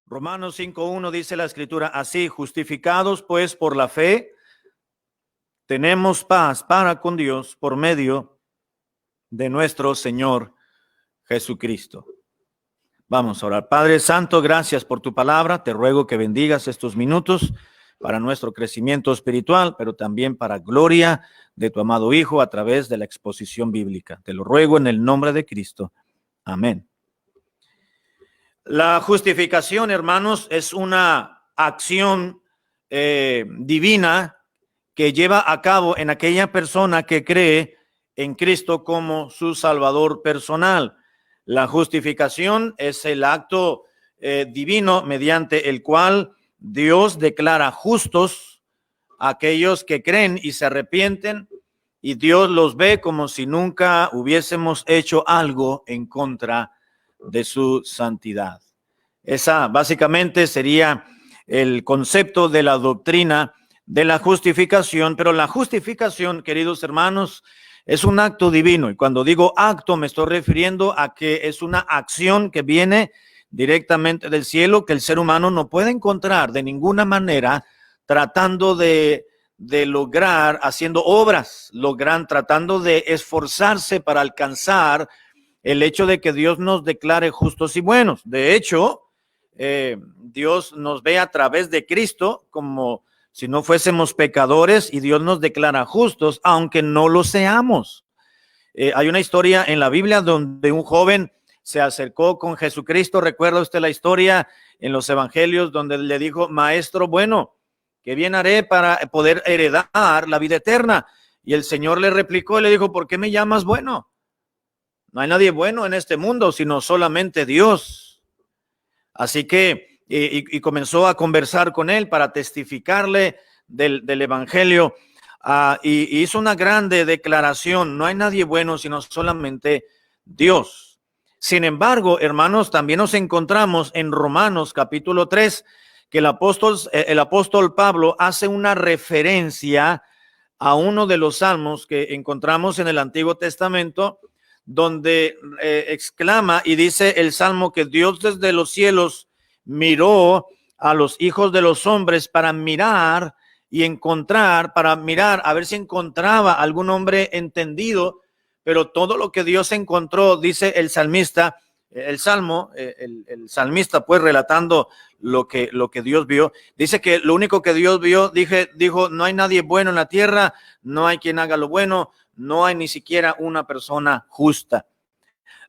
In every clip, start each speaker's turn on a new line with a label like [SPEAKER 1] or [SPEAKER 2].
[SPEAKER 1] Romanos 5:1 dice la Escritura, así, justificados pues por la fe, tenemos paz para con Dios por medio de nuestro Señor Jesucristo. Vamos a orar. Padre Santo, gracias por tu palabra. Te ruego que bendigas estos minutos para nuestro crecimiento espiritual, pero también para gloria de tu amado Hijo a través de la exposición bíblica. Te lo ruego en el nombre de Cristo. Amén. La justificación, hermanos, es una acción divina que lleva a cabo en aquella persona que cree en Cristo como su Salvador personal. La justificación es el acto divino mediante el cual Dios declara justos a aquellos que creen y se arrepienten, y Dios los ve como si nunca hubiésemos hecho algo en contra de su santidad. Esa básicamente sería el concepto de la doctrina de la justificación, pero la justificación, queridos hermanos, es un acto divino, y cuando digo acto me estoy refiriendo a que es una acción que viene directamente del cielo, que el ser humano no puede encontrar de ninguna manera tratando de lograr, haciendo obras, tratando de esforzarse para alcanzar el hecho de que Dios nos declare justos y buenos. De hecho, Dios nos ve a través de Cristo como si no fuésemos pecadores, y Dios nos declara justos, aunque no lo seamos. Hay una historia en la Biblia donde un joven se acercó con Jesucristo. ¿Recuerda usted la historia en los evangelios donde le dijo, maestro bueno, ¿qué bien haré para poder heredar la vida eterna? Y el Señor le replicó y le dijo, ¿por qué me llamas bueno? No hay nadie bueno en este mundo, sino solamente Dios. Así que, y comenzó a conversar con él para testificarle del evangelio, y hizo una grande declaración, no hay nadie bueno, sino solamente Dios. Sin embargo, hermanos, también nos encontramos en Romanos capítulo 3, que el apóstol Pablo hace una referencia a uno de los salmos que encontramos en el Antiguo Testamento, donde exclama y dice el salmo que Dios desde los cielos miró a los hijos de los hombres para mirar a ver si encontraba algún hombre entendido, pero todo lo que Dios encontró, dice el salmista, el salmista pues relatando lo que Dios vio, dice que lo único que Dios vio, dijo, no hay nadie bueno en la tierra, no hay quien haga lo bueno, no hay ni siquiera una persona justa.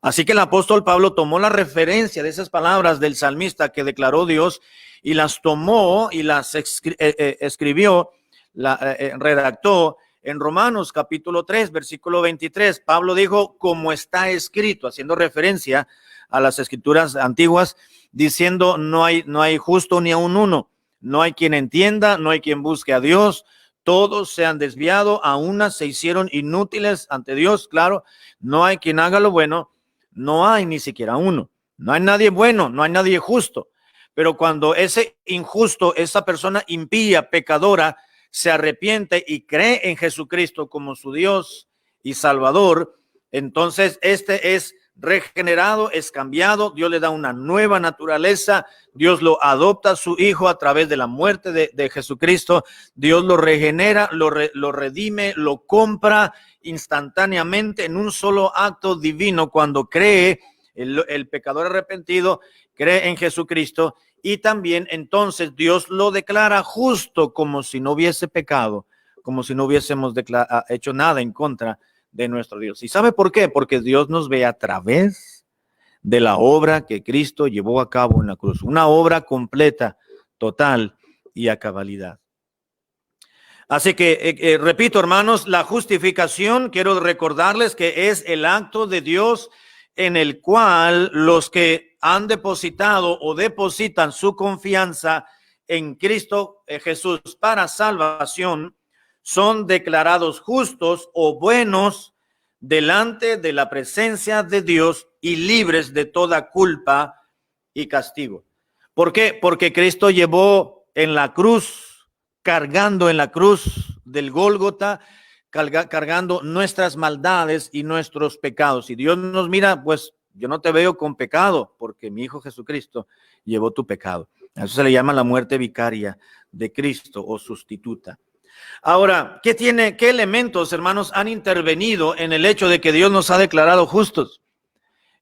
[SPEAKER 1] Así que el apóstol Pablo tomó la referencia de esas palabras del salmista que declaró Dios y las tomó y las escribió, redactó en Romanos capítulo 3, versículo 23. Pablo dijo, como está escrito, haciendo referencia a las escrituras antiguas, diciendo, no hay justo ni aun uno, no hay quien entienda, no hay quien busque a Dios. Todos se han desviado, a unas se hicieron inútiles ante Dios. Claro, no hay quien haga lo bueno, no hay ni siquiera uno. No hay nadie bueno, no hay nadie justo. Pero cuando ese injusto, esa persona impía, pecadora, se arrepiente y cree en Jesucristo como su Dios y Salvador, entonces este es regenerado, es cambiado, Dios le da una nueva naturaleza, Dios lo adopta a su hijo a través de la muerte de Jesucristo, Dios lo regenera, lo redime, lo compra instantáneamente en un solo acto divino cuando cree el pecador arrepentido, cree en Jesucristo, y también entonces Dios lo declara justo como si no hubiese pecado, como si no hubiésemos hecho nada en contra de nuestro Dios. ¿Y sabe por qué? Porque Dios nos ve a través de la obra que Cristo llevó a cabo en la cruz, una obra completa, total y a cabalidad. Así que, repito, hermanos, la justificación, quiero recordarles que es el acto de Dios en el cual los que han depositado o depositan su confianza en Cristo Jesús para salvación son declarados justos o buenos delante de la presencia de Dios y libres de toda culpa y castigo. ¿Por qué? Porque Cristo llevó en la cruz, cargando en la cruz del Gólgota, cargando nuestras maldades y nuestros pecados. Y Dios nos mira pues Yo no te veo con pecado porque mi Hijo Jesucristo llevó tu pecado. A eso se le llama la muerte vicaria de Cristo o sustituta. Ahora, ¿qué elementos, hermanos, han intervenido en el hecho de que Dios nos ha declarado justos?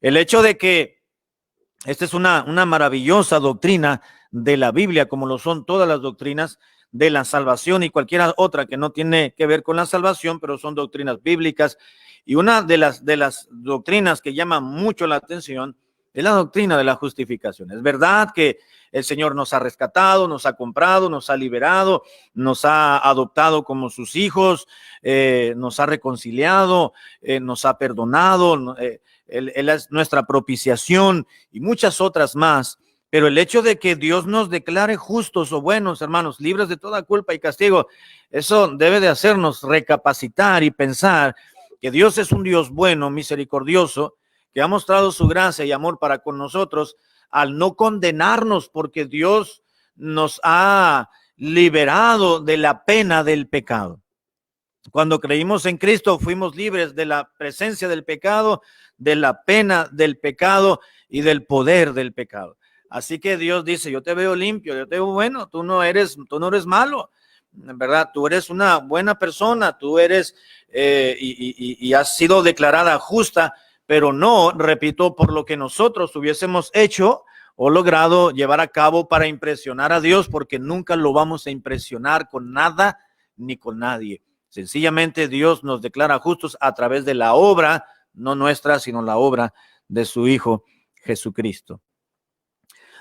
[SPEAKER 1] El hecho de que esta es una maravillosa doctrina de la Biblia, como lo son todas las doctrinas de la salvación y cualquier otra que no tiene que ver con la salvación, pero son doctrinas bíblicas. Y una de las doctrinas que llama mucho la atención es la doctrina de la justificación. Es verdad que el Señor nos ha rescatado, nos ha comprado, nos ha liberado, nos ha adoptado como sus hijos, nos ha reconciliado, nos ha perdonado, Él es nuestra propiciación y muchas otras más. Pero el hecho de que Dios nos declare justos o buenos, hermanos, libres de toda culpa y castigo, eso debe de hacernos recapacitar y pensar que Dios es un Dios bueno, misericordioso, que ha mostrado su gracia y amor para con nosotros al no condenarnos, porque Dios nos ha liberado de la pena del pecado. Cuando creímos en Cristo, fuimos libres de la presencia del pecado, de la pena del pecado y del poder del pecado. Así que Dios dice, yo te veo limpio, yo te veo bueno, tú no eres malo, ¿verdad? Tú eres una buena persona, tú eres y has sido declarada justa, pero no, repito, por lo que nosotros hubiésemos hecho o logrado llevar a cabo para impresionar a Dios, porque nunca lo vamos a impresionar con nada ni con nadie. Sencillamente Dios nos declara justos a través de la obra, no nuestra, sino la obra de su Hijo Jesucristo.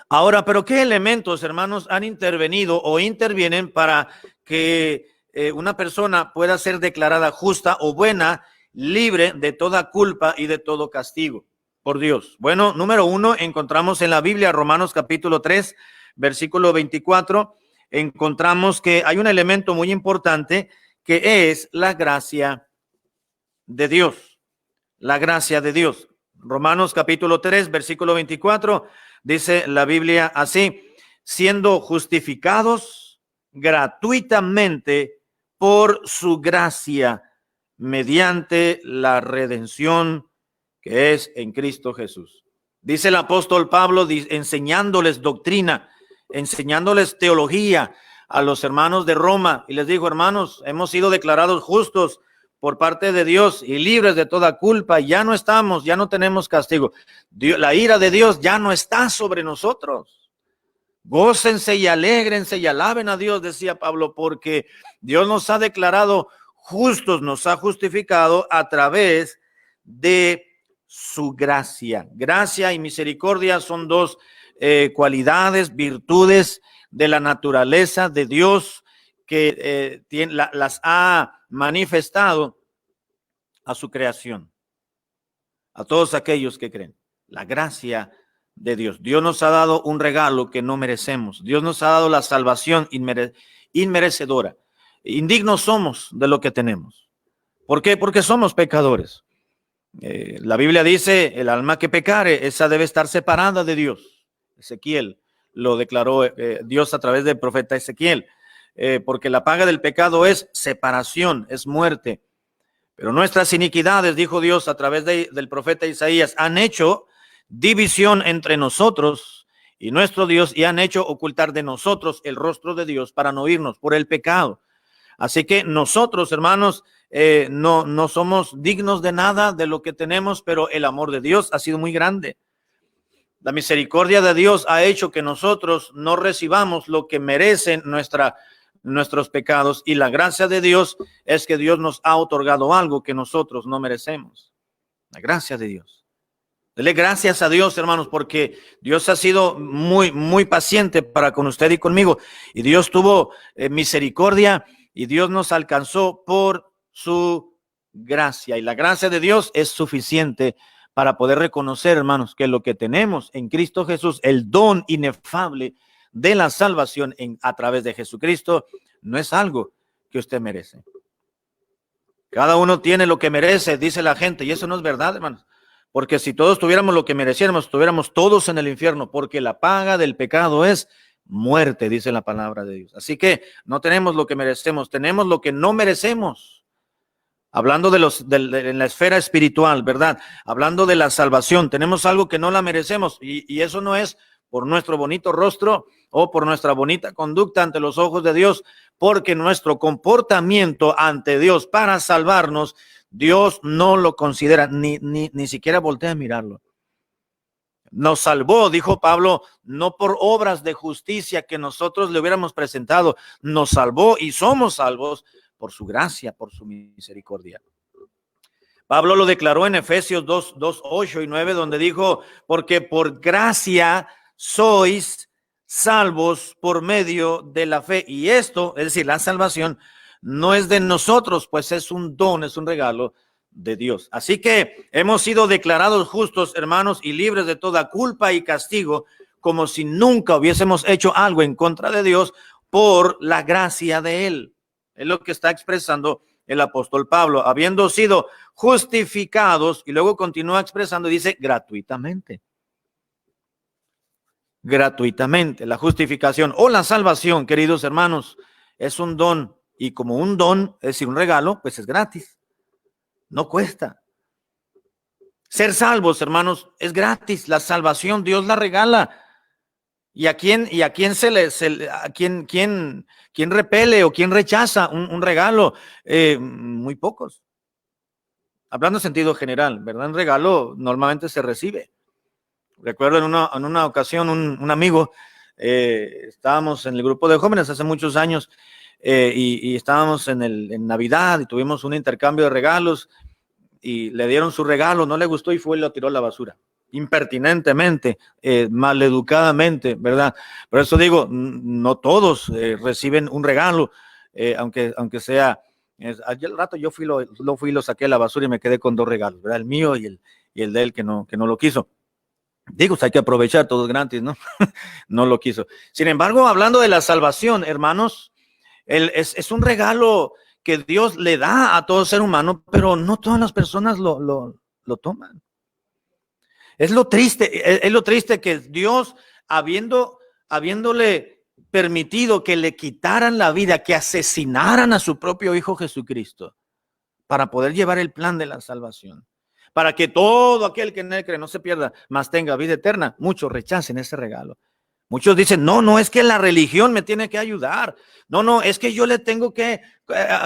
[SPEAKER 1] Ahora, ¿pero qué elementos, hermanos, han intervenido o intervienen para que una persona pueda ser declarada justa o buena, libre de toda culpa y de todo castigo por Dios? Bueno, número 1, encontramos en la Biblia, Romanos capítulo 3, versículo 24, encontramos que hay un elemento muy importante que es la gracia de Dios. La gracia de Dios. Romanos capítulo 3, versículo 24, dice la Biblia así: siendo justificados gratuitamente por su gracia, mediante la redención que es en Cristo Jesús. Dice el apóstol Pablo, enseñándoles doctrina, enseñándoles teología a los hermanos de Roma, y les dijo: hermanos, hemos sido declarados justos por parte de Dios y libres de toda culpa. Ya no tenemos castigo. La ira de Dios ya no está sobre nosotros. Gócense y alégrense y alaben a Dios, decía Pablo, porque Dios nos ha declarado justos, nos ha justificado a través de su gracia. Gracia y misericordia son dos cualidades, virtudes de la naturaleza de Dios que las ha manifestado a su creación, a todos aquellos que creen. La gracia de Dios. Dios nos ha dado un regalo que no merecemos. Dios nos ha dado la salvación inmerecedora. Indignos somos de lo que tenemos. ¿Por qué? Porque somos pecadores. La Biblia dice: el alma que pecare, esa debe estar separada de Dios. Ezequiel lo declaró Dios a través del profeta Ezequiel. Porque la paga del pecado es separación, es muerte. Pero nuestras iniquidades, dijo Dios a través del profeta Isaías, han hecho división entre nosotros y nuestro Dios, y han hecho ocultar de nosotros el rostro de Dios para no oírnos por el pecado. Así que nosotros, hermanos, no somos dignos de nada de lo que tenemos, pero el amor de Dios ha sido muy grande. La misericordia de Dios ha hecho que nosotros no recibamos lo que merecen nuestros pecados, y la gracia de Dios es que Dios nos ha otorgado algo que nosotros no merecemos. La gracia de Dios. Dele gracias a Dios, hermanos, porque Dios ha sido muy, muy paciente para con usted y conmigo, y Dios tuvo misericordia, y Dios nos alcanzó por su gracia, y la gracia de Dios es suficiente para poder reconocer, hermanos, que lo que tenemos en Cristo Jesús, el don inefable de la salvación a través de Jesucristo, no es algo que usted merece. Cada uno tiene lo que merece, dice la gente, y eso no es verdad, hermanos. Porque si todos tuviéramos lo que mereciéramos, estuviéramos todos en el infierno, porque la paga del pecado es muerte, dice la palabra de Dios. Así que no tenemos lo que merecemos, tenemos lo que no merecemos. hablando en la esfera espiritual, ¿verdad? Hablando de la salvación, tenemos algo que no la merecemos y eso no es por nuestro bonito rostro o por nuestra bonita conducta ante los ojos de Dios, porque nuestro comportamiento ante Dios para salvarnos, Dios no lo considera, ni siquiera voltea a mirarlo. Nos salvó, dijo Pablo, no por obras de justicia que nosotros le hubiéramos presentado, nos salvó y somos salvos por su gracia, por su misericordia. Pablo lo declaró en Efesios 2, 8 y 9, donde dijo, porque por gracia sois salvos por medio de la fe. Y esto, es decir, la salvación, no es de nosotros, pues es un don, es un regalo de Dios. Así que hemos sido declarados justos, hermanos, y libres de toda culpa y castigo, como si nunca hubiésemos hecho algo en contra de Dios por la gracia de Él. Es lo que está expresando el apóstol Pablo, habiendo sido justificados, y luego continúa expresando y dice gratuitamente. Gratuitamente, la justificación o la salvación, queridos hermanos, es un don, y como un don, es decir, un regalo, pues es gratis. No cuesta. Ser salvos, hermanos, es gratis. La salvación Dios la regala. ¿Y a quién quién repele o quién rechaza un regalo? Muy pocos. Hablando en sentido general, ¿verdad? Un regalo normalmente se recibe. Recuerdo en una ocasión un amigo, estábamos en el grupo de jóvenes hace muchos años y estábamos en Navidad y tuvimos un intercambio de regalos. Y le dieron su regalo, no le gustó y fue y lo tiró a la basura, impertinentemente, maleducadamente, ¿verdad? Por eso digo, no todos reciben un regalo, aunque sea, al rato yo fui y lo saqué a la basura y me quedé con dos regalos, ¿verdad? El mío y el de él que no lo quiso. Digo, hay que aprovechar, todo es gratis, ¿no? No lo quiso. Sin embargo, hablando de la salvación, hermanos, es un regalo que Dios le da a todo ser humano, pero no todas las personas lo toman. Es lo triste que Dios, habiéndole permitido que le quitaran la vida, que asesinaran a su propio Hijo Jesucristo, para poder llevar el plan de la salvación, para que todo aquel que en él cree no se pierda, mas tenga vida eterna. Muchos rechacen ese regalo. Muchos dicen, no es que la religión me tiene que ayudar. No, es que yo le tengo que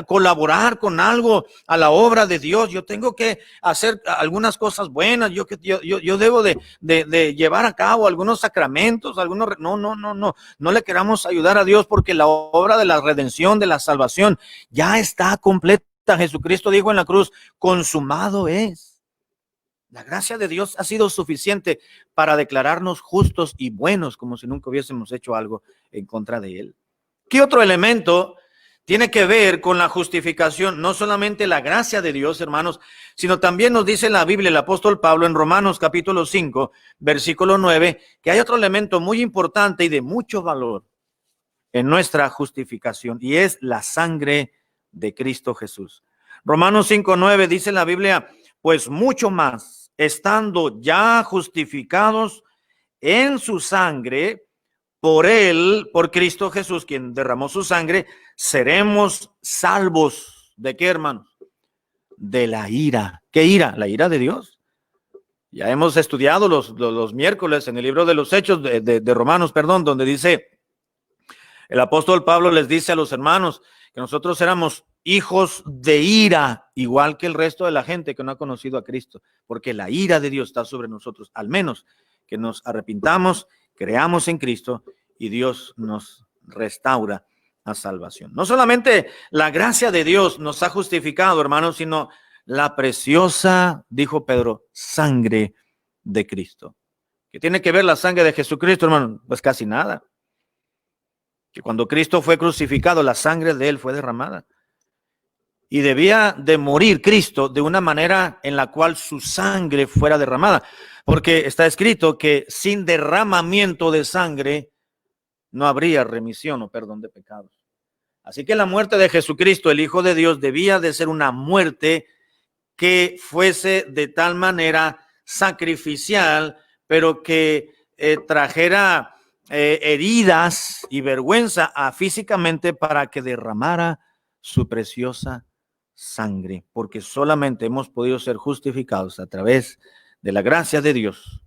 [SPEAKER 1] colaborar con algo a la obra de Dios. Yo tengo que hacer algunas cosas buenas. Yo debo de llevar a cabo algunos sacramentos, No le queramos ayudar a Dios porque la obra de la redención, de la salvación, ya está completa. Jesucristo dijo en la cruz, consumado es. La gracia de Dios ha sido suficiente para declararnos justos y buenos, como si nunca hubiésemos hecho algo en contra de Él. ¿Qué otro elemento tiene que ver con la justificación? No solamente la gracia de Dios, hermanos, sino también nos dice la Biblia, el apóstol Pablo, en Romanos capítulo 5, versículo 9, que hay otro elemento muy importante y de mucho valor en nuestra justificación, y es la sangre de Cristo Jesús. Romanos 5:9 dice la Biblia, pues mucho más, estando ya justificados en su sangre, por él, por Cristo Jesús, quien derramó su sangre, seremos salvos. ¿De qué, hermanos? De la ira. ¿Qué ira? La ira de Dios. Ya hemos estudiado los miércoles en el libro de los Hechos de Romanos, donde dice, el apóstol Pablo les dice a los hermanos que nosotros éramos hijos de ira, igual que el resto de la gente que no ha conocido a Cristo, porque la ira de Dios está sobre nosotros, al menos que nos arrepintamos, creamos en Cristo y Dios nos restaura a salvación. No solamente la gracia de Dios nos ha justificado, hermanos, sino la preciosa, dijo Pedro, sangre de Cristo. ¿Qué tiene que ver la sangre de Jesucristo, hermano? Pues casi nada. Que cuando Cristo fue crucificado, la sangre de él fue derramada. Y debía de morir Cristo de una manera en la cual su sangre fuera derramada. Porque está escrito que sin derramamiento de sangre no habría remisión o perdón de pecados. Así que la muerte de Jesucristo, el Hijo de Dios, debía de ser una muerte que fuese de tal manera sacrificial, pero que trajera heridas y vergüenza físicamente para que derramara su preciosa sangre, porque solamente hemos podido ser justificados a través de la gracia de Dios,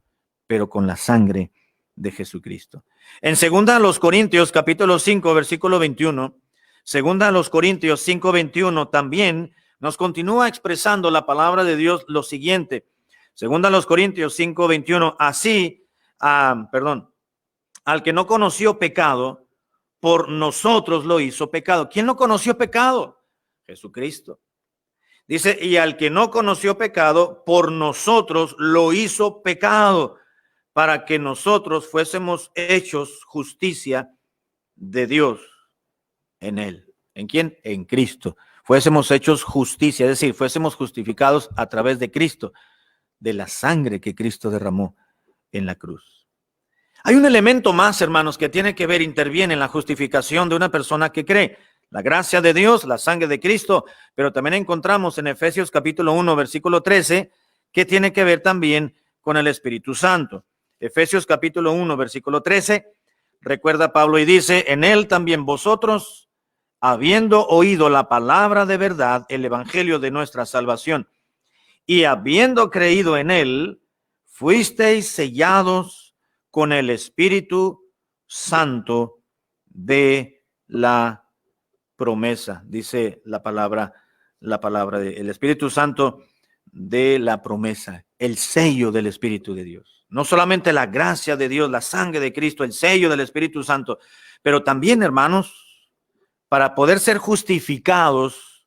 [SPEAKER 1] pero con la sangre de Jesucristo. En 2 Corintios capítulo 5, versículo 21, 2 Corintios 5, 21, también nos continúa expresando la palabra de Dios lo siguiente. 2 Corintios 5, 21, así, al que no conoció pecado, por nosotros lo hizo pecado. ¿Quién no conoció pecado? Jesucristo. Dice, y al que no conoció pecado, por nosotros lo hizo pecado, para que nosotros fuésemos hechos justicia de Dios en él. ¿En quién? En Cristo. Fuésemos hechos justicia, es decir, fuésemos justificados a través de Cristo, de la sangre que Cristo derramó en la cruz. Hay un elemento más, hermanos, que tiene que ver, interviene en la justificación de una persona que cree. La gracia de Dios, la sangre de Cristo, pero también encontramos en Efesios capítulo 1, versículo 13, que tiene que ver también con el Espíritu Santo. Efesios capítulo 1, versículo 13, recuerda Pablo y dice, en él también vosotros, habiendo oído la palabra de verdad, el evangelio de nuestra salvación, y habiendo creído en él, fuisteis sellados con el Espíritu Santo de la promesa, dice la palabra del Espíritu Santo de la promesa, el sello del Espíritu de Dios. No solamente la gracia de Dios, la sangre de Cristo, el sello del Espíritu Santo, pero también, hermanos, para poder ser justificados,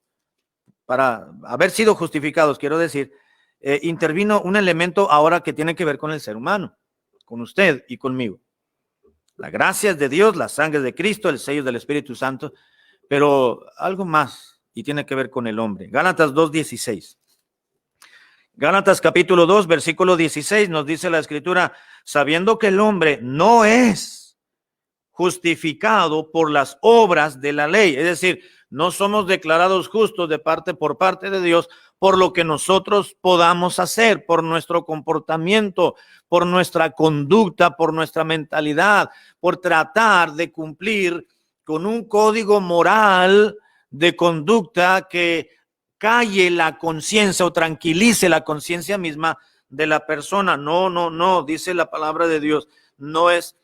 [SPEAKER 1] para haber sido justificados, quiero decir, intervino un elemento ahora que tiene que ver con el ser humano, con usted y conmigo. La gracia es de Dios, la sangre de Cristo, el sello del Espíritu Santo, pero algo más y tiene que ver con el hombre. Gálatas 2:16. Gálatas capítulo 2, versículo 16 nos dice la Escritura, sabiendo que el hombre no es justificado por las obras de la ley, es decir, no somos declarados justos por parte de Dios por lo que nosotros podamos hacer, por nuestro comportamiento, por nuestra conducta, por nuestra mentalidad, por tratar de cumplir con un código moral de conducta que calle la conciencia o tranquilice la conciencia misma de la persona. No, dice la palabra de Dios, no es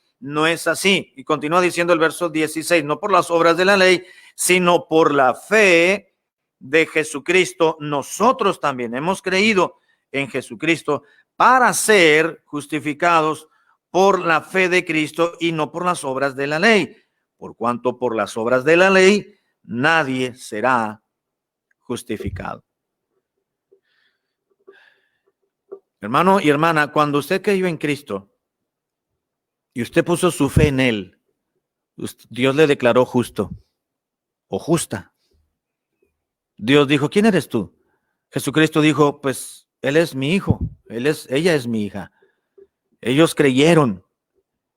[SPEAKER 1] así. Y continúa diciendo el verso 16, no por las obras de la ley, sino por la fe de Jesucristo. Nosotros también hemos creído en Jesucristo para ser justificados por la fe de Cristo y no por las obras de la ley. Por cuanto por las obras de la ley nadie será justificado. Hermano y hermana, cuando usted creyó en Cristo y usted puso su fe en él, Dios le declaró justo o justa. Dios dijo, ¿quién eres tú? Jesucristo dijo, pues él es mi hijo, ella es mi hija. Ellos creyeron.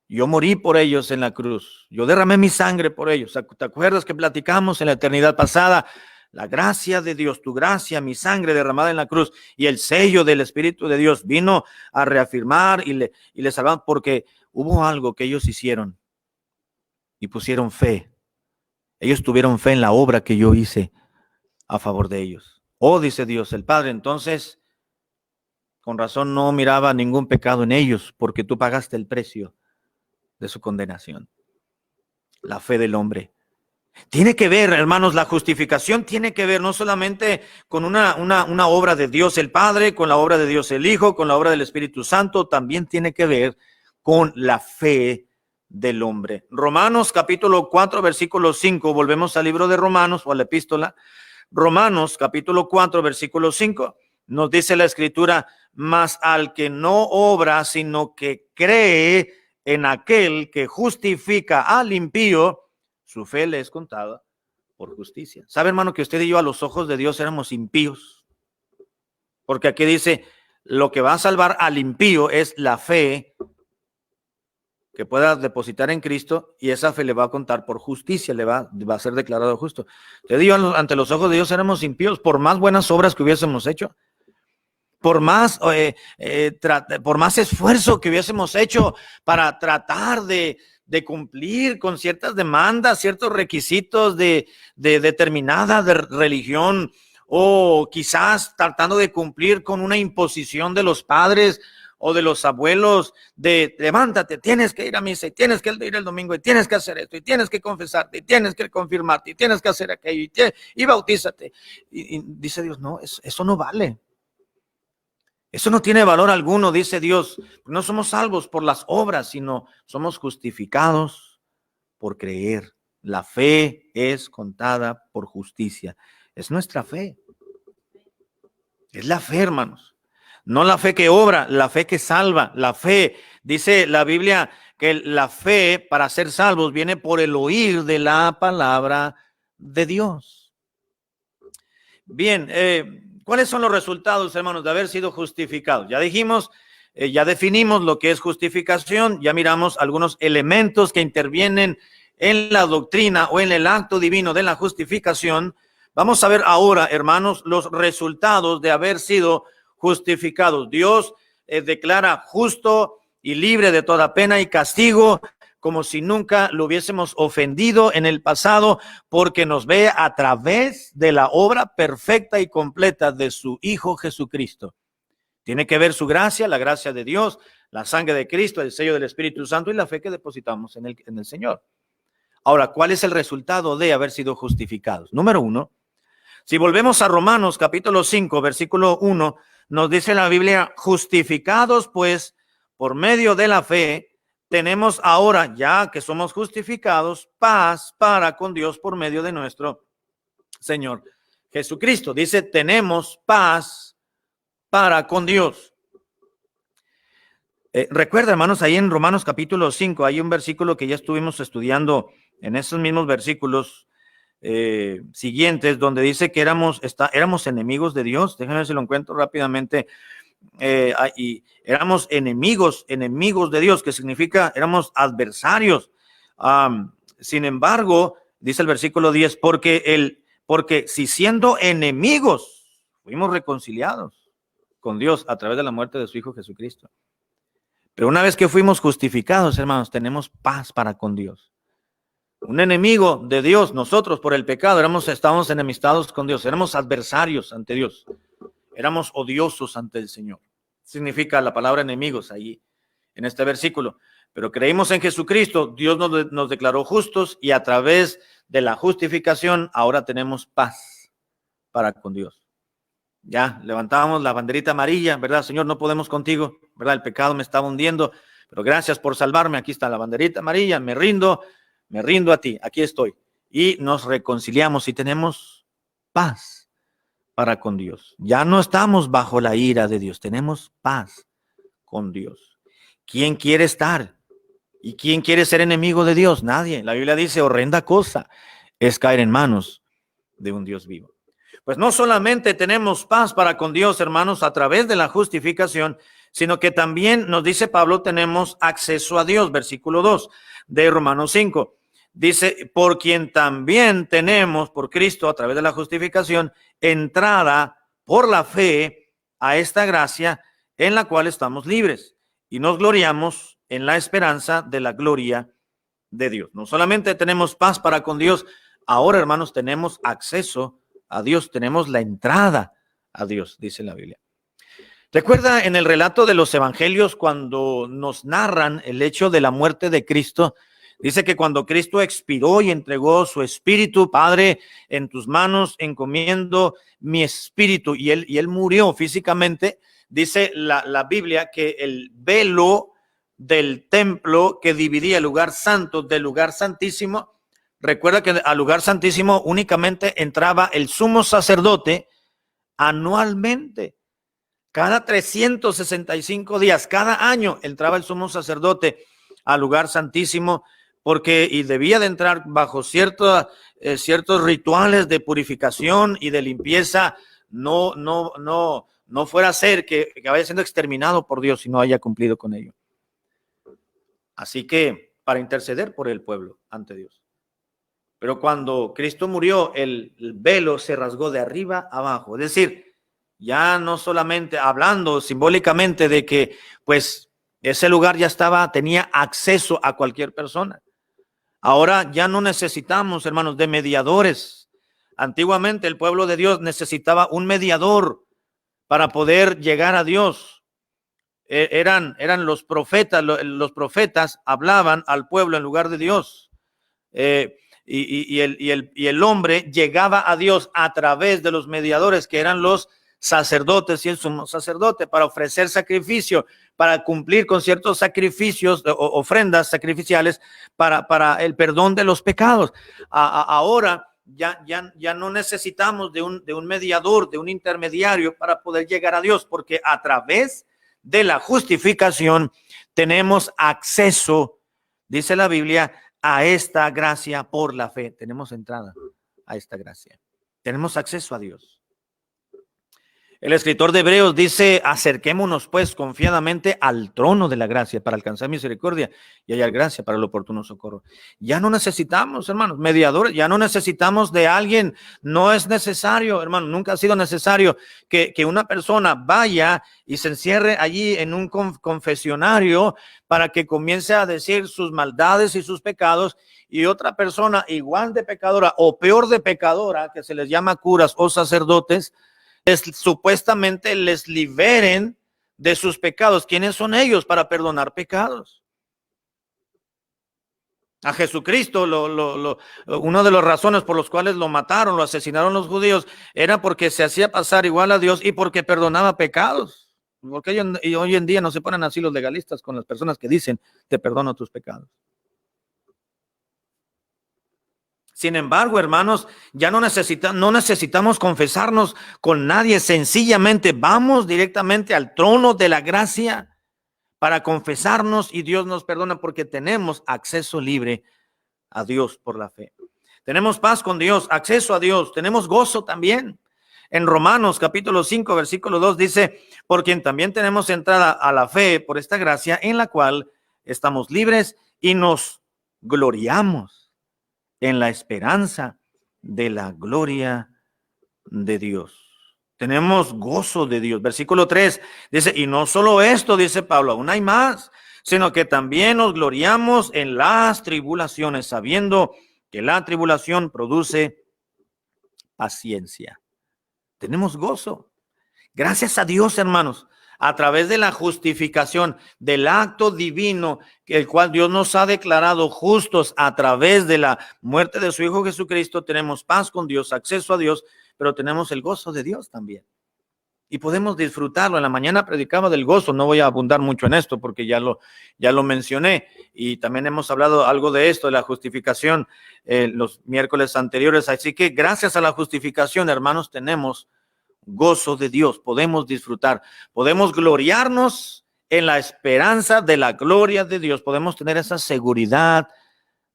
[SPEAKER 1] Yo morí por ellos en la cruz. Yo derramé mi sangre por ellos. ¿Te acuerdas que platicamos en la eternidad pasada? La gracia de Dios, tu gracia, mi sangre derramada en la cruz y el sello del Espíritu de Dios vino a reafirmar y le salvaron porque hubo algo que ellos hicieron y pusieron fe. Ellos tuvieron fe en la obra que yo hice a favor de ellos. Oh, dice Dios, el Padre, entonces, con razón no miraba ningún pecado en ellos porque tú pagaste el precio de su condenación. La fe del hombre. Tiene que ver, hermanos, la justificación tiene que ver no solamente con una obra de Dios el Padre, con la obra de Dios el Hijo, con la obra del Espíritu Santo, también tiene que ver con la fe del hombre. Romanos capítulo 4, versículo 5, volvemos al libro de Romanos o a la epístola. Romanos capítulo 4, versículo 5, nos dice la Escritura, mas al que no obra, sino que cree en aquel que justifica al impío, su fe le es contada por justicia. ¿Sabe, hermano, que usted y yo a los ojos de Dios éramos impíos? Porque aquí dice, lo que va a salvar al impío es la fe que pueda depositar en Cristo y esa fe le va a contar por justicia, va a ser declarado justo. Te digo, ante los ojos de Dios éramos impíos por más buenas obras que hubiésemos hecho. Por más esfuerzo que hubiésemos hecho para tratar de cumplir con ciertas demandas, ciertos requisitos de determinada religión o quizás tratando de cumplir con una imposición de los padres o de los abuelos de levántate, tienes que ir a misa y tienes que ir el domingo y tienes que hacer esto y tienes que confesarte y tienes que confirmarte y tienes que hacer aquello y bautízate. Y dice Dios, no, eso no vale. Eso no tiene valor alguno, dice Dios. No somos salvos por las obras, sino somos justificados por creer. La fe es contada por justicia. Es nuestra fe. Es la fe, hermanos. No la fe que obra, la fe que salva. La fe, dice la Biblia, que la fe para ser salvos viene por el oír de la palabra de Dios. Bien, ¿cuáles son los resultados, hermanos, de haber sido justificados? Ya dijimos, ya definimos lo que es justificación, ya miramos algunos elementos que intervienen en la doctrina o en el acto divino de la justificación. Vamos a ver ahora, hermanos, los resultados de haber sido justificados. Dios declara justo y libre de toda pena y castigo, como si nunca lo hubiésemos ofendido en el pasado, porque nos ve a través de la obra perfecta y completa de su Hijo Jesucristo. Tiene que ver su gracia, la gracia de Dios, la sangre de Cristo, el sello del Espíritu Santo y la fe que depositamos en el Señor. Ahora, ¿cuál es el resultado de haber sido justificados? Número 1, si volvemos a Romanos capítulo 5, versículo 1, nos dice la Biblia, justificados pues por medio de la fe, tenemos ahora, ya que somos justificados, paz para con Dios por medio de nuestro Señor Jesucristo. Dice, tenemos paz para con Dios. Recuerda, hermanos, ahí en Romanos capítulo 5 hay un versículo que ya estuvimos estudiando en esos mismos versículos siguientes, donde dice que éramos enemigos de Dios. Déjenme ver si lo encuentro rápidamente. Y éramos enemigos de Dios, que significa éramos adversarios. Sin embargo, dice el versículo 10, porque si siendo enemigos fuimos reconciliados con Dios a través de la muerte de su Hijo Jesucristo. Pero una vez que fuimos justificados, hermanos, tenemos paz para con Dios. Un enemigo de Dios, nosotros por el pecado estábamos enemistados con Dios, éramos adversarios ante Dios, éramos odiosos ante el Señor. Significa la palabra enemigos ahí en este versículo. Pero creímos en Jesucristo, Dios nos declaró justos y a través de la justificación ahora tenemos paz para con Dios. Ya levantábamos la banderita amarilla, ¿verdad? Señor, no podemos contigo, ¿verdad? El pecado me estaba hundiendo, pero gracias por salvarme. Aquí está la banderita amarilla, me rindo a ti, aquí estoy. Y nos reconciliamos y tenemos paz para con Dios. Ya no estamos bajo la ira de Dios, tenemos paz con Dios. ¿Quién quiere estar? ¿Y quién quiere ser enemigo de Dios? Nadie. La Biblia dice, horrenda cosa es caer en manos de un Dios vivo. Pues no solamente tenemos paz para con Dios, hermanos, a través de la justificación, sino que también nos dice Pablo, tenemos acceso a Dios. Versículo 2 de Romanos 5. Dice, por quien también tenemos, por Cristo, a través de la justificación, entrada por la fe a esta gracia en la cual estamos libres y nos gloriamos en la esperanza de la gloria de Dios. No solamente tenemos paz para con Dios, ahora, hermanos, tenemos acceso a Dios, tenemos la entrada a Dios, dice la Biblia. Recuerda en el relato de los evangelios cuando nos narran el hecho de la muerte de Cristo. Dice que cuando Cristo expiró y entregó su espíritu, Padre, en tus manos encomiendo mi espíritu, y él murió físicamente. Dice la Biblia que el velo del templo que dividía el lugar santo del lugar santísimo, recuerda que al lugar santísimo únicamente entraba el sumo sacerdote anualmente. Cada 365 días, cada año entraba el sumo sacerdote al lugar santísimo, y debía de entrar bajo ciertos rituales de purificación y de limpieza. No fuera a ser que vaya siendo exterminado por Dios si no haya cumplido con ello. Así que para interceder por el pueblo ante Dios. Pero cuando Cristo murió, el velo se rasgó de arriba a abajo. Es decir, ya no solamente hablando simbólicamente de que pues ese lugar ya tenía acceso a cualquier persona. Ahora ya no necesitamos, hermanos, de mediadores Antiguamente el pueblo de Dios necesitaba un mediador para poder llegar a Dios. Eran los profetas hablaban al pueblo en lugar de Dios. Y el hombre llegaba a Dios a través de los mediadores, que eran los sacerdotes y el sumo sacerdote, para ofrecer sacrificio, para cumplir con ciertos sacrificios, ofrendas sacrificiales para el perdón de los pecados. Ahora ya no necesitamos de un mediador, de un intermediario para poder llegar a Dios, porque a través de la justificación tenemos acceso, dice la Biblia, a esta gracia por la fe. Tenemos entrada a esta gracia. Tenemos acceso a Dios. El escritor de Hebreos dice: acerquémonos pues confiadamente al trono de la gracia para alcanzar misericordia y hallar gracia para el oportuno socorro. Ya no necesitamos, hermanos, mediadores, ya no necesitamos de alguien. No es necesario, hermano, nunca ha sido necesario que una persona vaya y se encierre allí en un confesionario para que comience a decir sus maldades y sus pecados, y otra persona igual de pecadora o peor de pecadora, que se les llama curas o sacerdotes, supuestamente les liberen de sus pecados. ¿Quiénes son ellos para perdonar pecados? A Jesucristo, una de las razones por las cuales lo mataron, lo asesinaron los judíos, era porque se hacía pasar igual a Dios y porque perdonaba pecados. Porque hoy en día no se ponen así los legalistas con las personas que dicen: te perdono tus pecados. Sin embargo, hermanos, ya no necesitamos confesarnos con nadie. Sencillamente vamos directamente al trono de la gracia para confesarnos y Dios nos perdona, porque tenemos acceso libre a Dios por la fe. Tenemos paz con Dios, acceso a Dios, tenemos gozo también. En Romanos capítulo 5, versículo 2 dice: por quien también tenemos entrada a la fe por esta gracia, en la cual estamos libres y nos gloriamos en la esperanza de la gloria de Dios. Tenemos gozo de Dios. Versículo 3 dice: y no solo esto, dice Pablo, aún hay más, sino que también nos gloriamos en las tribulaciones, sabiendo que la tribulación produce paciencia. Tenemos gozo. Gracias a Dios, hermanos, a través de la justificación, del acto divino, el cual Dios nos ha declarado justos a través de la muerte de su Hijo Jesucristo, tenemos paz con Dios, acceso a Dios, pero tenemos el gozo de Dios también. Y podemos disfrutarlo. En la mañana predicaba del gozo, no voy a abundar mucho en esto porque ya lo mencioné, y también hemos hablado algo de esto, de la justificación, los miércoles anteriores. Así que gracias a la justificación, hermanos, tenemos gozo de Dios, podemos disfrutar, podemos gloriarnos en la esperanza de la gloria de Dios, podemos tener esa seguridad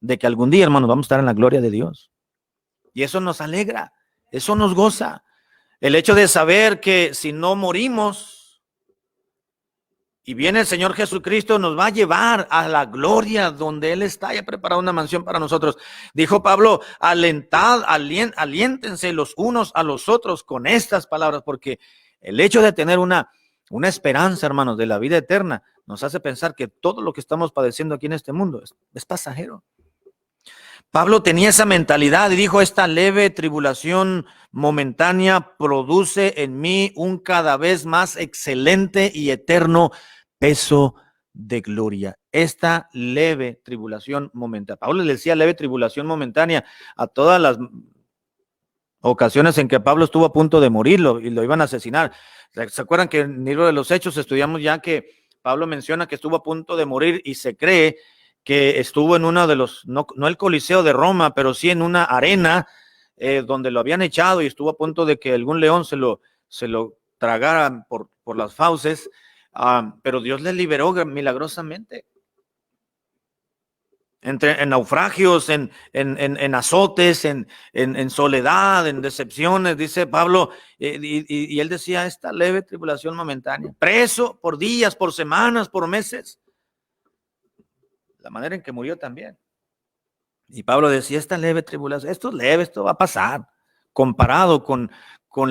[SPEAKER 1] de que algún día, hermanos, vamos a estar en la gloria de Dios, y eso nos alegra, eso nos goza, el hecho de saber que si no morimos y viene el Señor Jesucristo, nos va a llevar a la gloria donde Él está. Ya preparado una mansión para nosotros. Dijo Pablo: aliéntense los unos a los otros con estas palabras, porque el hecho de tener una esperanza, hermanos, de la vida eterna, nos hace pensar que todo lo que estamos padeciendo aquí en este mundo es pasajero. Pablo tenía esa mentalidad y dijo: esta leve tribulación momentánea produce en mí un cada vez más excelente y eterno peso de gloria. Esta leve tribulación momentánea. Pablo le decía leve tribulación momentánea a todas las ocasiones en que Pablo estuvo a punto de morirlo y lo iban a asesinar. ¿Se acuerdan que en el libro de los Hechos estudiamos ya que Pablo menciona que estuvo a punto de morir, y se cree que estuvo en uno de los, no el Coliseo de Roma, pero sí en una arena donde lo habían echado y estuvo a punto de que algún león se lo tragara por las fauces, pero Dios le liberó milagrosamente. En naufragios, en azotes, en soledad, en decepciones, dice Pablo, y él decía: esta leve tribulación momentánea, preso por días, por semanas, por meses. La manera en que murió también. Y Pablo decía: esta leve tribulación, esto es leve, esto va a pasar, comparado con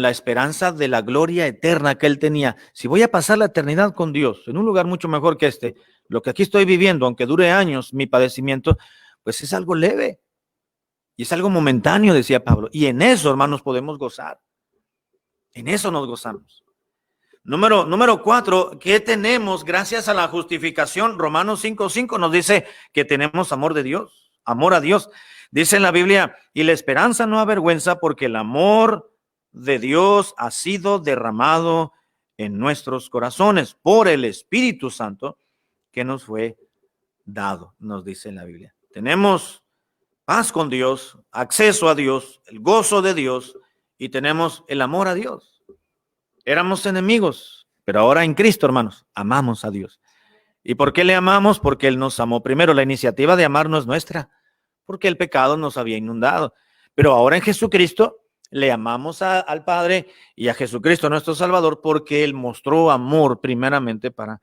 [SPEAKER 1] la esperanza de la gloria eterna que él tenía. Si voy a pasar la eternidad con Dios en un lugar mucho mejor que este, lo que aquí estoy viviendo, aunque dure años mi padecimiento, pues es algo leve. Y es algo momentáneo, decía Pablo. Y en eso, hermanos, podemos gozar. En eso nos gozamos. Número 4, ¿qué tenemos gracias a la justificación? Romanos 5:5 nos dice que tenemos amor de Dios, amor a Dios. Dice en la Biblia, y la esperanza no avergüenza porque el amor de Dios ha sido derramado en nuestros corazones por el Espíritu Santo que nos fue dado, nos dice en la Biblia. Tenemos paz con Dios, acceso a Dios, el gozo de Dios y tenemos el amor a Dios. Éramos enemigos, pero ahora en Cristo, hermanos, amamos a Dios. ¿Y por qué le amamos? Porque Él nos amó primero. La iniciativa de amar no es nuestra, porque el pecado nos había inundado. Pero ahora en Jesucristo le amamos al Padre y a Jesucristo nuestro Salvador porque Él mostró amor primeramente para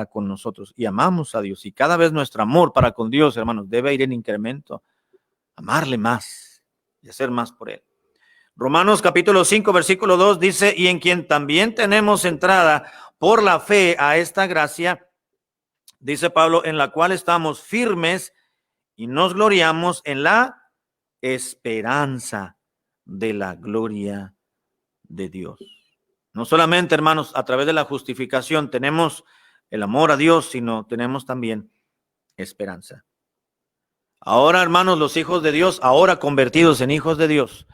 [SPEAKER 1] con nosotros. Y amamos a Dios. Y cada vez nuestro amor para con Dios, hermanos, debe ir en incremento. Amarle más y hacer más por Él. Romanos capítulo 5, versículo 2 dice, y en quien también tenemos entrada por la fe a esta gracia, dice Pablo, en la cual estamos firmes y nos gloriamos en la esperanza de la gloria de Dios. No solamente, hermanos, a través de la justificación tenemos el amor a Dios, sino tenemos también esperanza. Ahora, hermanos, los hijos de Dios, ahora convertidos en hijos de Dios,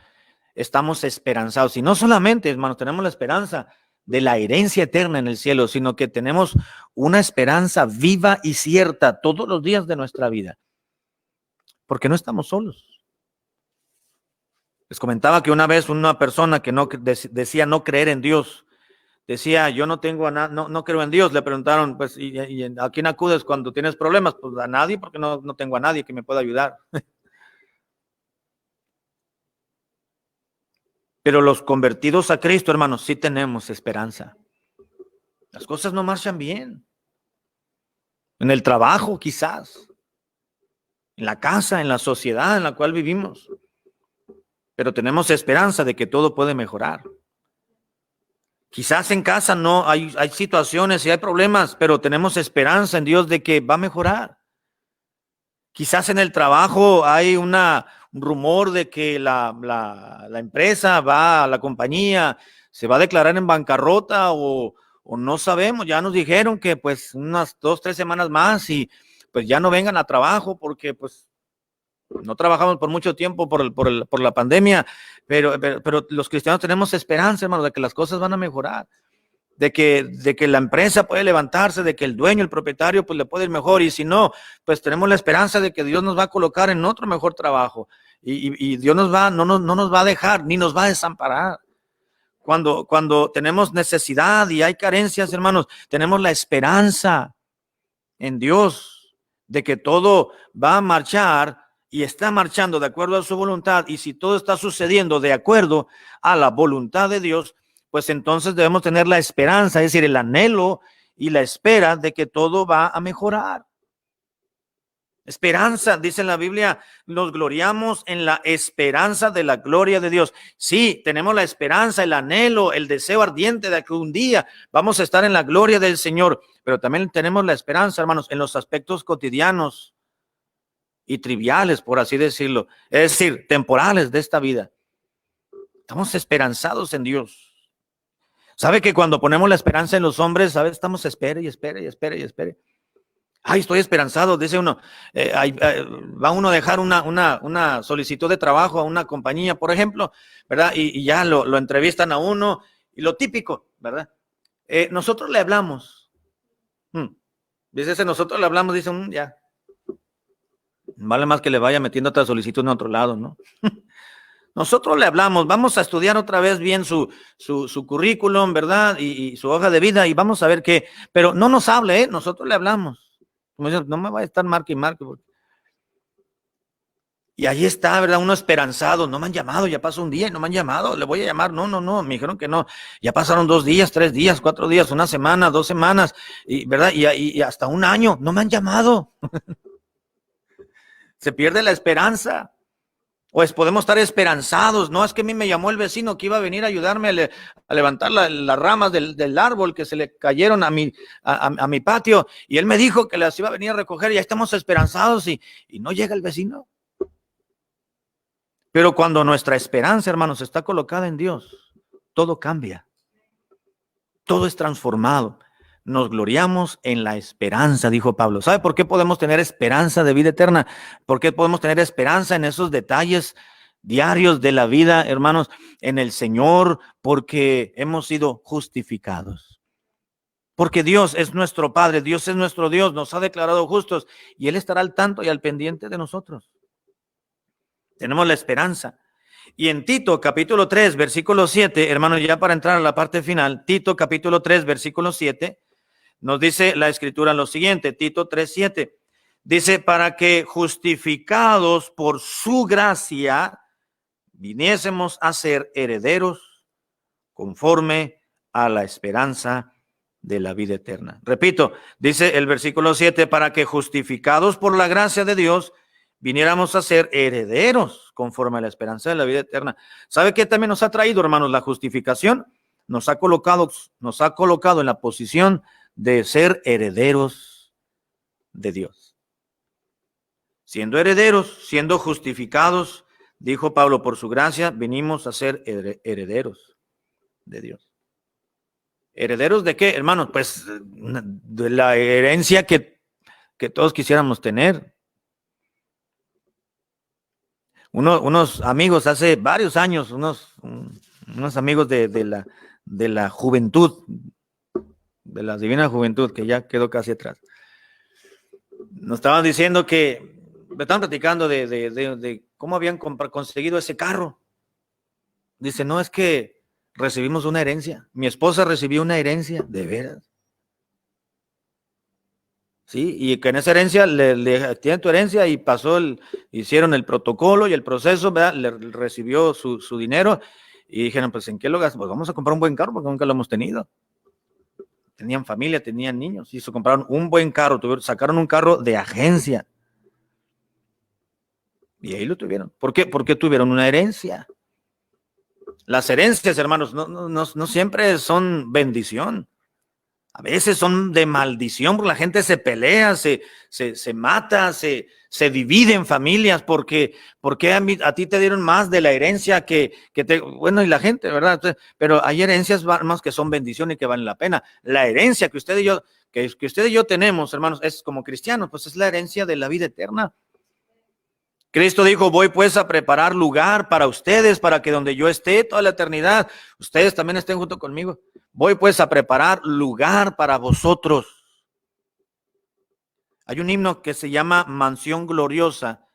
[SPEAKER 1] estamos esperanzados. Y no solamente, hermanos, tenemos la esperanza de la herencia eterna en el cielo, sino que tenemos una esperanza viva y cierta todos los días de nuestra vida. Porque no estamos solos. Les comentaba que una vez una persona que no decía no creer en Dios, decía yo no tengo no creo en Dios. Le preguntaron, pues, ¿y a quién acudes cuando tienes problemas? Pues a nadie, porque no tengo a nadie que me pueda ayudar. Pero los convertidos a Cristo, hermanos, sí tenemos esperanza. Las cosas no marchan bien. En el trabajo, quizás. En la casa, en la sociedad en la cual vivimos. Pero tenemos esperanza de que todo puede mejorar. Quizás en casa no hay situaciones y hay problemas, pero tenemos esperanza en Dios de que va a mejorar. Quizás en el trabajo hay un rumor de que la empresa la compañía se va a declarar en bancarrota o no sabemos. Ya nos dijeron que pues unas 2-3 semanas más y pues ya no vengan a trabajo porque pues no trabajamos por mucho tiempo por la pandemia, pero los cristianos tenemos esperanza, hermanos, de que las cosas van a mejorar. De que la empresa puede levantarse, de que el dueño, el propietario, pues le puede ir mejor. Y si no, pues tenemos la esperanza de que Dios nos va a colocar en otro mejor trabajo. Y Dios no nos va a dejar, ni nos va a desamparar. Cuando tenemos necesidad y hay carencias, hermanos, tenemos la esperanza en Dios de que todo va a marchar y está marchando de acuerdo a su voluntad. Y si todo está sucediendo de acuerdo a la voluntad de Dios, pues entonces debemos tener la esperanza, es decir, el anhelo y la espera de que todo va a mejorar. Esperanza, dice en la Biblia, nos gloriamos en la esperanza de la gloria de Dios. Sí, tenemos la esperanza, el anhelo, el deseo ardiente de que un día vamos a estar en la gloria del Señor, pero también tenemos la esperanza, hermanos, en los aspectos cotidianos y triviales, por así decirlo, es decir, temporales de esta vida. Estamos esperanzados en Dios. ¿Sabe que cuando ponemos la esperanza en los hombres, ¿sabe? Estamos espere. Ay, estoy esperanzado, dice uno. Va uno a dejar una solicitud de trabajo a una compañía, por ejemplo, ¿verdad? Y ya lo entrevistan a uno. Y lo típico, ¿verdad? Nosotros le hablamos. Dice nosotros le hablamos, dice ya. Vale más que le vaya metiendo otra solicitud en otro lado, ¿no? Nosotros le hablamos, vamos a estudiar otra vez bien su currículum, ¿verdad? Y su hoja de vida y vamos a ver qué, pero no nos hable, nosotros le hablamos. No me va a estar marque y marque. Y ahí está, ¿verdad? Uno esperanzado, no me han llamado, ya pasó un día y no me han llamado, le voy a llamar, no, me dijeron que no. Ya pasaron 2 días, 3 días, 4 días, 1 semana, 2 semanas, y, ¿verdad? Y hasta 1 año, no me han llamado. Se pierde la esperanza. Pues podemos estar esperanzados, no es que a mí me llamó el vecino que iba a venir a ayudarme a levantar las ramas del árbol que se le cayeron a mi patio y él me dijo que las iba a venir a recoger y ya estamos esperanzados y no llega el vecino. Pero cuando nuestra esperanza, hermanos, está colocada en Dios, todo cambia, todo es transformado. Nos gloriamos en la esperanza, dijo Pablo. ¿Sabe por qué podemos tener esperanza de vida eterna? ¿Por qué podemos tener esperanza en esos detalles diarios de la vida, hermanos, en el Señor? Porque hemos sido justificados. Porque Dios es nuestro Padre, Dios es nuestro Dios, nos ha declarado justos y Él estará al tanto y al pendiente de nosotros. Tenemos la esperanza. Y en Tito capítulo 3, versículo 7, hermanos, ya para entrar a la parte final, Tito capítulo 3, versículo 7, nos dice la escritura lo siguiente, Tito 3, 7, dice, para que justificados por su gracia, viniésemos a ser herederos conforme a la esperanza de la vida eterna. Repito, dice el versículo 7, para que justificados por la gracia de Dios, viniéramos a ser herederos conforme a la esperanza de la vida eterna. ¿Sabe qué también nos ha traído, hermanos? La justificación nos ha colocado en la posición de ser herederos de Dios. Siendo herederos, siendo justificados, dijo Pablo, por su gracia, venimos a ser herederos de Dios. ¿Herederos de qué, hermanos? Pues de la herencia que todos quisiéramos tener. Unos amigos hace varios años, unos amigos de la juventud, de la divina juventud, que ya quedó casi atrás, nos estaban diciendo que, me estaban platicando de cómo habían conseguido ese carro. Dice, no, es que recibimos una herencia. Mi esposa recibió una herencia, de veras. Sí, y que en esa herencia tiene tu herencia y hicieron el protocolo y el proceso, ¿verdad? Le recibió su dinero y dijeron, pues ¿en qué lo gastan? Pues vamos a comprar un buen carro porque nunca lo hemos tenido. Tenían familia, tenían niños y se compraron un buen carro, sacaron un carro de agencia. Y ahí lo tuvieron. ¿Por qué? Porque tuvieron una herencia. Las herencias, hermanos, no siempre son bendición. A veces son de maldición, porque la gente se pelea, se mata, se divide en familias, porque a ti te dieron más de la herencia bueno, y la gente, ¿verdad? Entonces, pero hay herencias más que son bendición y que valen la pena. La herencia que usted y yo tenemos, hermanos, es como cristianos, pues es la herencia de la vida eterna. Cristo dijo, voy pues a preparar lugar para ustedes, para que donde yo esté toda la eternidad, ustedes también estén junto conmigo. Voy pues a preparar lugar para vosotros. Hay un himno que se llama Mansión Gloriosa,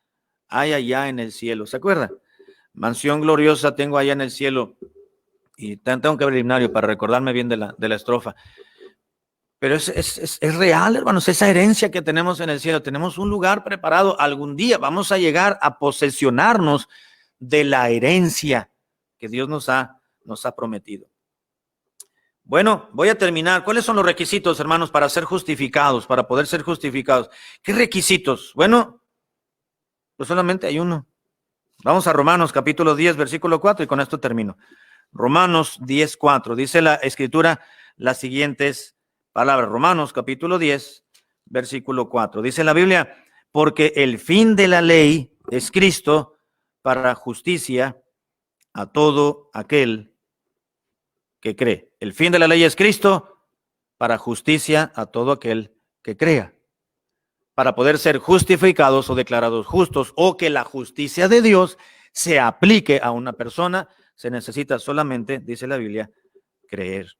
[SPEAKER 1] hay allá en el cielo. ¿Se acuerda? Mansión gloriosa tengo allá en el cielo. Y tengo que ver el himnario para recordarme bien de la estrofa. Pero es real, hermanos, esa herencia que tenemos en el cielo. Tenemos un lugar preparado. Algún día vamos a llegar a posesionarnos de la herencia que Dios nos ha prometido. Bueno, voy a terminar. ¿Cuáles son los requisitos, hermanos, para ser justificados, para poder ser justificados? ¿Qué requisitos? Bueno, pues solamente hay uno. Vamos a Romanos capítulo 10, versículo 4 y con esto termino. Romanos 10, 4. Dice la escritura las siguientes palabras. Romanos capítulo 10, versículo 4. Dice la Biblia, porque el fin de la ley es Cristo para justicia a todo aquel que cree. El fin de la ley es Cristo para justicia a todo aquel que crea. Para poder ser justificados o declarados justos o que la justicia de Dios se aplique a una persona, se necesita solamente, dice la Biblia, creer.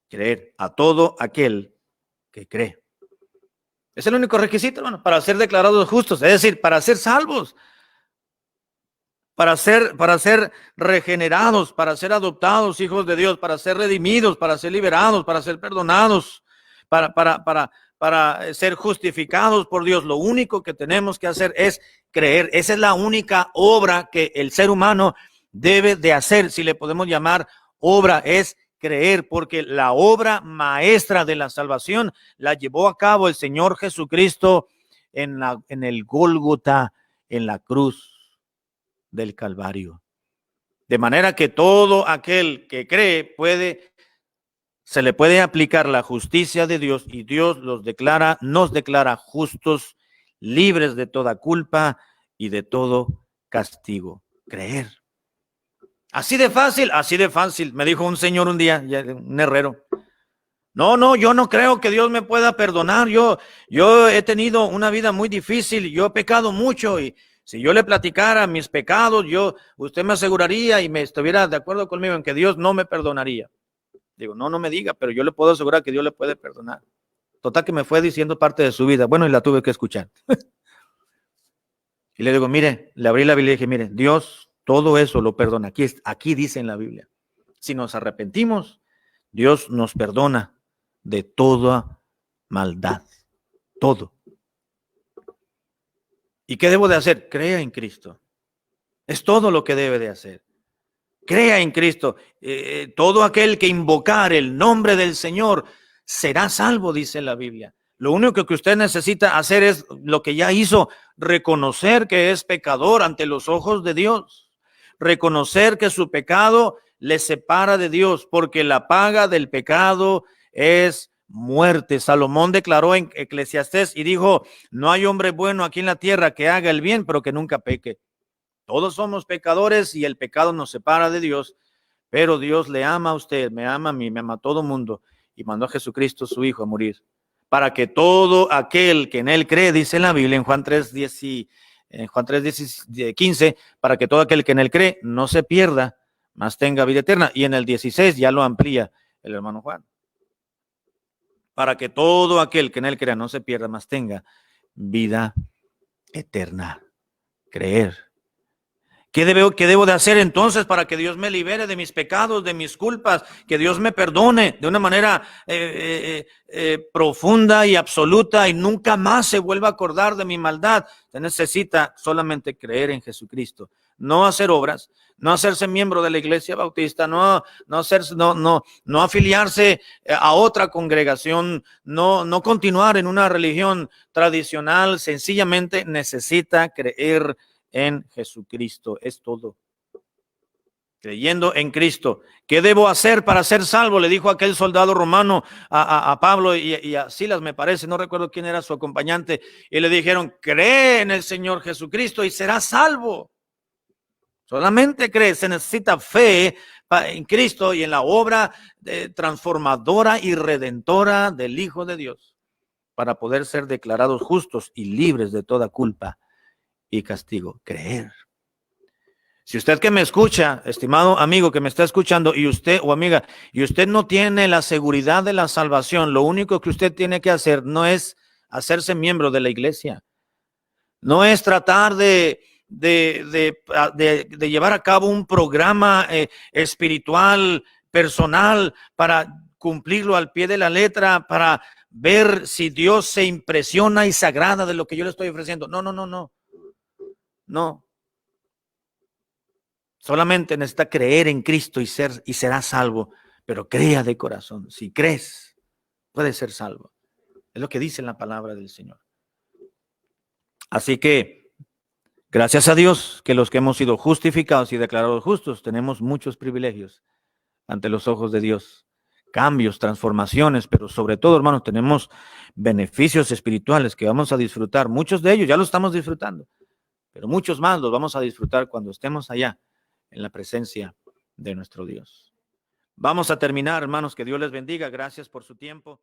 [SPEAKER 1] Creer a todo aquel que cree. Es el único requisito, hermano, para ser declarados justos, es decir, para ser salvos. Para ser regenerados, para ser adoptados hijos de Dios, para ser redimidos, para ser liberados, para ser perdonados, para ser justificados por Dios. Lo único que tenemos que hacer es creer. Esa es la única obra que el ser humano debe de hacer, si le podemos llamar obra, es creer, porque la obra maestra de la salvación la llevó a cabo el Señor Jesucristo en el Gólgota, en la cruz del Calvario. De manera que todo aquel que cree se le puede aplicar la justicia de Dios y Dios nos declara justos, libres de toda culpa y de todo castigo. Creer. Así de fácil, así de fácil. Me dijo un señor un día, un herrero. No, yo no creo que Dios me pueda perdonar. Yo he tenido una vida muy difícil, yo he pecado mucho y si yo le platicara mis pecados, usted me aseguraría y me estuviera de acuerdo conmigo en que Dios no me perdonaría. Digo, no me diga, pero yo le puedo asegurar que Dios le puede perdonar. Total que me fue diciendo parte de su vida. Bueno, y la tuve que escuchar. Y le digo, mire, le abrí la Biblia y dije, mire, Dios todo eso lo perdona. Aquí dice en la Biblia. Si nos arrepentimos, Dios nos perdona de toda maldad. Todo. ¿Y qué debo de hacer? Crea en Cristo. Es todo lo que debe de hacer. Crea en Cristo. Todo aquel que invocar el nombre del Señor será salvo, dice la Biblia. Lo único que usted necesita hacer es lo que ya hizo, reconocer que es pecador ante los ojos de Dios. Reconocer que su pecado le separa de Dios, porque la paga del pecado es muerte. Salomón declaró en Eclesiastés y dijo, no hay hombre bueno aquí en la tierra que haga el bien, pero que nunca peque. Todos somos pecadores y el pecado nos separa de Dios, pero Dios le ama a usted, me ama a mí, me ama a todo mundo y mandó a Jesucristo su Hijo a morir para que todo aquel que en él cree, dice la Biblia en Juan 3:15, para que todo aquel que en él cree no se pierda, mas tenga vida eterna. Y en el 16 ya lo amplía el hermano Juan. Para que todo aquel que en él crea no se pierda, mas tenga vida eterna. Creer. ¿Qué debo de hacer entonces para que Dios me libere de mis pecados, de mis culpas, que Dios me perdone de una manera profunda y absoluta y nunca más se vuelva a acordar de mi maldad? Se necesita solamente creer en Jesucristo, no hacer obras, no hacerse miembro de la iglesia bautista, no afiliarse a otra congregación, no continuar en una religión tradicional. Sencillamente necesita creer en Jesucristo, es todo. Creyendo en Cristo. ¿Qué debo hacer para ser salvo? Le dijo aquel soldado romano a Pablo y a Silas, me parece, no recuerdo quién era su acompañante, y le dijeron, cree en el Señor Jesucristo y serás salvo. Solamente cree, se necesita fe en Cristo y en la obra transformadora y redentora del Hijo de Dios para poder ser declarados justos y libres de toda culpa y castigo. Creer. Si usted que me escucha, estimado amigo que me está escuchando, y usted o amiga, y usted no tiene la seguridad de la salvación, lo único que usted tiene que hacer no es hacerse miembro de la iglesia, no es tratar de llevar a cabo un programa espiritual, personal, para cumplirlo al pie de la letra, para ver si Dios se impresiona y se agrada de lo que yo le estoy ofreciendo. No. Solamente necesita creer en Cristo y será salvo, pero crea de corazón. Si crees, puedes ser salvo. Es lo que dice la palabra del Señor. Así que, gracias a Dios que los que hemos sido justificados y declarados justos, tenemos muchos privilegios ante los ojos de Dios. Cambios, transformaciones, pero sobre todo, hermanos, tenemos beneficios espirituales que vamos a disfrutar. Muchos de ellos ya los estamos disfrutando, pero muchos más los vamos a disfrutar cuando estemos allá en la presencia de nuestro Dios. Vamos a terminar, hermanos, que Dios les bendiga. Gracias por su tiempo.